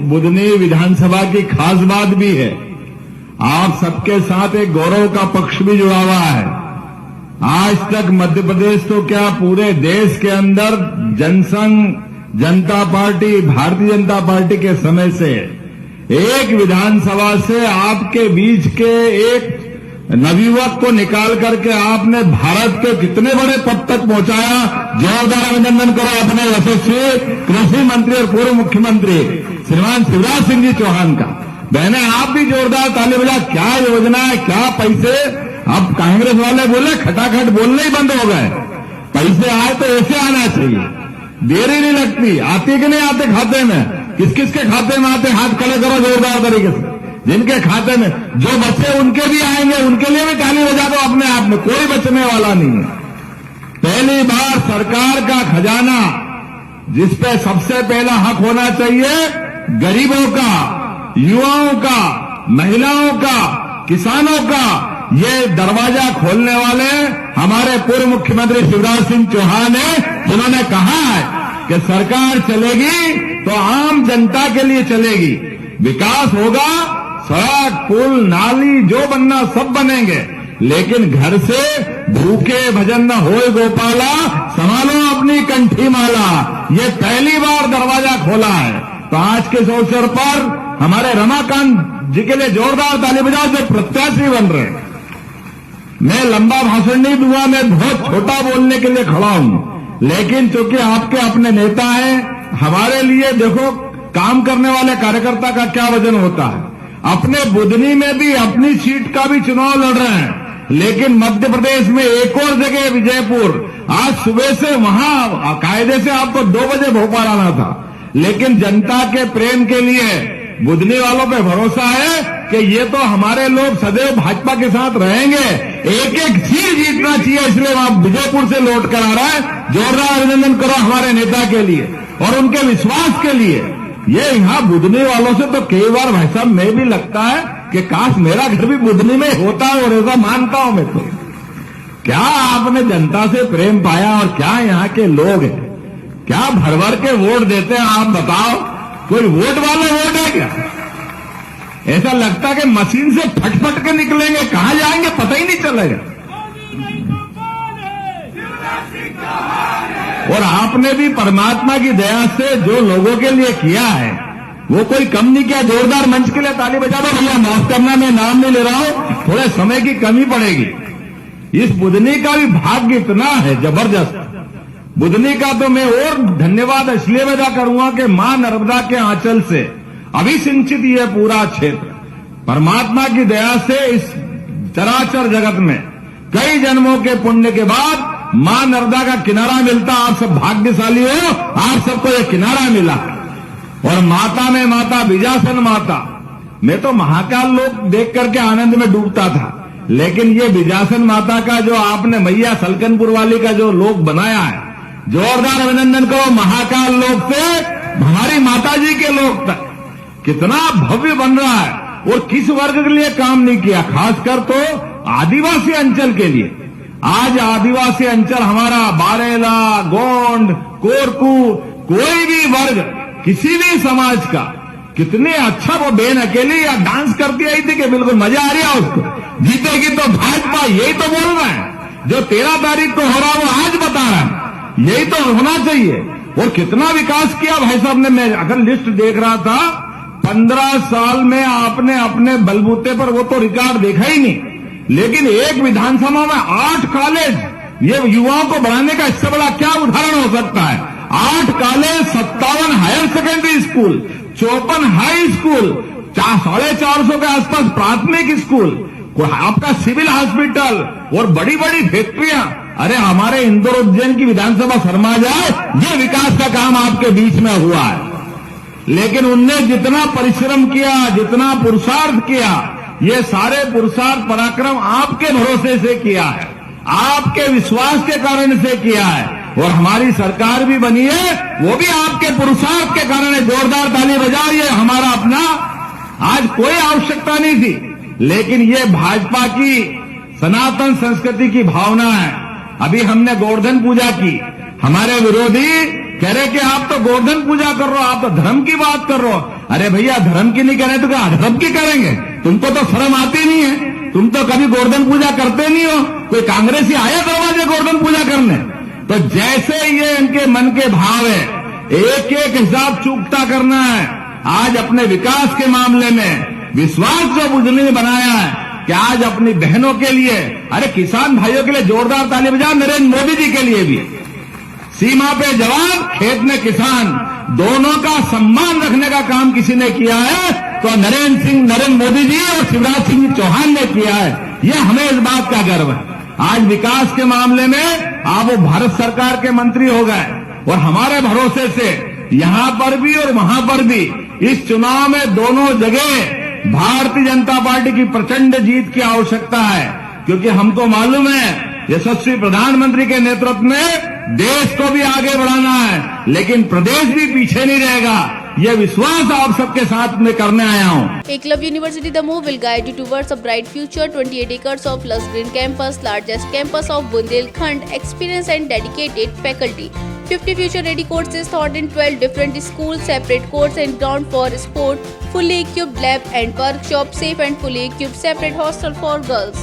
बुधनी विधानसभा की खास बात भी है। आप सबके साथ एक गौरव का पक्ष भी जुड़ा हुआ है। आज तक मध्य प्रदेश तो क्या पूरे देश के अंदर जनसंघ, जनता पार्टी, भारतीय जनता पार्टी के समय से एक विधानसभा से आपके बीच के एक नवयुवक को निकाल करके आपने भारत के कितने बड़े पद तक पहुंचाया। जोरदार अभिनंदन करो अपने यशस्वी कृषि मंत्री और पूर्व मुख्यमंत्री श्रीमान शिवराज सिंह जी चौहान का। बहने आप भी जोरदार ताली बजा। क्या योजना है, क्या पैसे। अब कांग्रेस वाले बोले खटाखट बोलने ही बंद हो गए। पैसे आए तो ऐसे आना चाहिए, देरी नहीं लगती। आते कि नहीं आते खाते में? किस किस के खाते में आते? हाथ खड़े करो जोरदार तरीके से। जिनके खाते में जो बचे उनके भी आएंगे, उनके लिए भी ताली बजा दो अपने आप में। कोई बचने वाला नहीं है। पहली बार सरकार का खजाना जिस पे सबसे पहला हक होना चाहिए, गरीबों का, युवाओं का, महिलाओं का, किसानों का, ये दरवाजा खोलने वाले हमारे पूर्व मुख्यमंत्री शिवराज सिंह चौहान है। जिन्होंने कहा है कि सरकार चलेगी तो आम जनता के लिए चलेगी, विकास होगा, सड़क, पुल, नाली जो बनना सब बनेंगे, लेकिन घर से भूखे भजन न होए गोपाला, संभालो अपनी कंठी माला। ये पहली बार दरवाजा खोला है। तो आज के इस अवसर पर हमारे रमाकांत जी के लिए जोरदार ताली बजाओ जो प्रत्याशी बन रहे हैं। मैं लंबा भाषण नहीं दूंगा, मैं बहुत छोटा बोलने के लिए खड़ा हूं, लेकिन चूंकि आपके अपने नेता हैं, हमारे लिए देखो काम करने वाले कार्यकर्ता का क्या वजन होता है। अपने बुधनी में भी अपनी सीट का भी चुनाव लड़ रहे हैं, लेकिन मध्य प्रदेश में एक और जगह विजयपुर, आज सुबह से वहां कायदे से आपको 2 बजे भोपाल आना था, लेकिन जनता के प्रेम के लिए बुधनी वालों पे भरोसा है कि ये तो हमारे लोग सदैव भाजपा के साथ रहेंगे। एक एक सीट जीतना चाहिए, इसलिए वहां विजयपुर से लौट कर आ रहा है। जोरदार अभिनंदन करो हमारे नेता के लिए और उनके विश्वास के लिए। ये यहां बुधनी वालों से तो कई बार भाई साहब मैं भी लगता है कि काश मेरा घर भी बुधनी में होता है, और ऐसा मानता हूं मैं। तो क्या आपने जनता से प्रेम पाया और क्या यहाँ के लोग हैं, क्या भर भर के वोट देते हैं। आप बताओ, कोई वोट वाले वोट है क्या? ऐसा लगता है कि मशीन से फटफट के निकलेंगे, कहां जाएंगे पता ही नहीं चलेगा। और आपने भी परमात्मा की दया से जो लोगों के लिए किया है वो कोई कम नहीं किया। जोरदार मंच के लिए ताली बजा दो। भैया माफ करना, मैं नाम नहीं ले रहा हूं, थोड़े समय की कमी पड़ेगी। इस बुधनी का भी भाग्य इतना है जबरदस्त। बुधनी का तो मैं और धन्यवाद इसलिए अदा करूंगा कि मां नर्मदा के आंचल से अभिसिंचित ये पूरा क्षेत्र परमात्मा की दया से इस चराचर जगत में कई जन्मों के पुण्य के बाद मां नर्मदा का किनारा मिलता। आप सब भाग्यशाली हो, आप सबको ये किनारा मिला। और माता में माता, विजासन माता। मैं तो महाकाल लोक देख करके आनंद में डूबता था, लेकिन ये विजासन माता का जो आपने मैया सलकनपुर वाली का जो लोक बनाया है, जोरदार अभिनंदन करो। महाकाल लोक से हमारी माता जी के लोक तक कितना भव्य बन रहा है। और किस वर्ग के लिए काम नहीं किया, खासकर तो आदिवासी अंचल के लिए। आज आदिवासी अंचल हमारा बारेला, गोंड, कोरकू, कोई भी वर्ग, किसी भी समाज का, कितने अच्छा वो बेन अकेली या डांस करती आई थी कि बिल्कुल मजा आ रहा है उसको। जीतेगी तो भाजपा, यही तो बोल रहे हैं। जो 13 तारीख को हो रहा वो आज बता रहा है, यही तो होना चाहिए। और कितना विकास किया भाई साहब ने। मैं अगर लिस्ट देख रहा था, 15 साल में आपने अपने बलबूते पर वो तो रिकॉर्ड देखा ही नहीं, लेकिन एक विधानसभा में 8 कॉलेज, ये युवाओं को बढ़ाने का इससे बड़ा क्या उदाहरण हो सकता है। 8 college, 57 higher secondary school, 54 high school, 450 के आसपास प्राथमिक स्कूल, आपका सिविल हॉस्पिटल और बड़ी बड़ी फैक्ट्रियां। अरे हमारे इंदौर उज्जैन की विधानसभा शर्मा जाए, ये विकास का काम आपके बीच में हुआ है। लेकिन उनने जितना परिश्रम किया, जितना पुरुषार्थ किया, ये सारे पुरुषार्थ पराक्रम आपके भरोसे से किया है, आपके विश्वास के कारण से किया है। और हमारी सरकार भी बनी है, वो भी आपके पुरुषार्थ के कारण है। जोरदार ताली बजाओ। ये हमारा अपना आज कोई आवश्यकता नहीं थी, लेकिन ये भाजपा की सनातन संस्कृति की भावना है। अभी हमने गोवर्धन पूजा की, हमारे विरोधी कह रहे कि आप तो गोवर्धन पूजा कर रहे हो, आप तो धर्म की बात कर रहे हो। अरे भैया धर्म की नहीं करें तो क्या अधर्म की करेंगे? तुमको तो शर्म आती नहीं है, तुम तो कभी गोवर्धन पूजा करते नहीं हो। कोई कांग्रेसी आया दरवाजे गोवर्धन पूजा करने? तो जैसे ये इनके मन के भाव है, एक एक हिसाब चूकता करना है। आज अपने विकास के मामले में विश्वास जो बुझने ने बनाया है कि आज अपनी बहनों के लिए, अरे किसान भाइयों के लिए जोरदार ताली बजाओ, नरेंद्र मोदी जी के लिए भी। सीमा पे जवान, खेत में किसान, दोनों का सम्मान रखने का काम किसी ने किया है तो नरेंद्र मोदी जी और शिवराज सिंह चौहान ने किया है। ये हमें इस बात का गर्व है। आज विकास के मामले में आप वो भारत सरकार के मंत्री हो गए और हमारे भरोसे से यहां पर भी और वहां पर भी इस चुनाव में दोनों जगह भारतीय जनता पार्टी की प्रचंड जीत की आवश्यकता है, क्योंकि हमको मालूम है यशस्वी प्रधानमंत्री के नेतृत्व में देश को भी आगे बढ़ाना है, लेकिन प्रदेश भी पीछे नहीं रहेगा। ये विश्वास आप सबके साथ में करने आया हूँ। Eklavya University The Move will guide you towards a bright future. 28 acres of lush green campus, largest campus of Bundelkhand, experienced and dedicated faculty. 50 future-ready courses taught in 12 different schools, separate courts and ground for sport, fully equipped lab and workshop, safe and fully equipped separate hostel for girls.